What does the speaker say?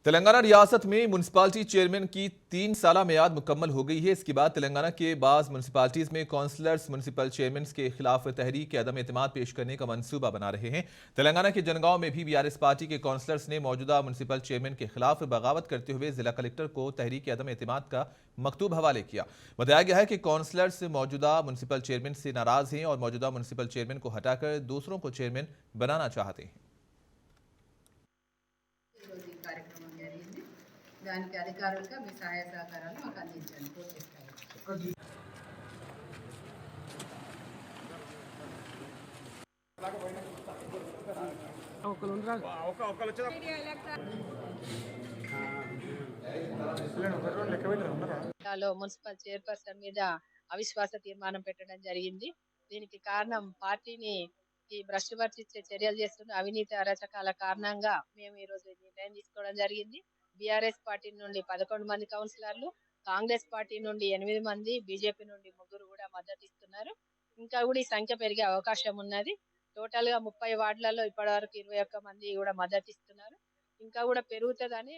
तेलंगाना रियासत में municipality chairman की 3 साला मियाद मुकम्मल हो गई है। इसके बाद तेलंगाना के बाज़ म्यूनसिपालिटीज़ में काउंसलर्स म्यूनसिपल चेयरमैन के खिलाफ तहरीक अदम एतमाद पेश करने का मंसूबा बना रहे हैं। तेलंगाना के जनगांव में भी बीआरएस पार्टी के काउंसलर्स ने मौजूदा म्यूनसिपल चेयरमैन के खिलाफ बगावत करते हुए जिला कलेक्टर को तहरीक अदम एतमाद का मकतूब हवाले किया। बताया गया है कि काउंसलर्स मौजूदा म्यूनसिपल चेयरमैन से नाराज हैं और मौजूदा म्यूनसिपल चेयरमैन को हटाकर दूसरों को चेयरमैन बनाना चाहते हैं। దానికి అధికారులుగా మీ సహాయ సహకారాలు మాకు అందించండి పూర్తి స్థాయిలో. మున్సిపల్ చైర్పర్సన్ మీద అవిశ్వాస తీర్మానం పెట్టడం జరిగింది. దీనికి కారణం పార్టీని భ్రష్టు పట్టించే చర్యలు చేస్తున్న అవినీతి అరాచకాల కారణంగా మేము ఈ రోజు నిర్ణయం తీసుకోవడం జరిగింది. బీఆర్ఎస్ పార్టీ నుండి 11 మంది కౌన్సిలర్లు, కాంగ్రెస్ పార్టీ నుండి 8 మంది, బీజేపీ నుండి 3 కూడా మద్దతు ఇస్తున్నారు. ఇంకా కూడా ఈ సంఖ్య పెరిగే అవకాశం ఉన్నది. టోటల్ గా 30 వార్డులలో ఇప్పటివరకు 21 మంది కూడా మద్దతు ఇస్తున్నారు. ఇంకా కూడా పెరుగుతుందని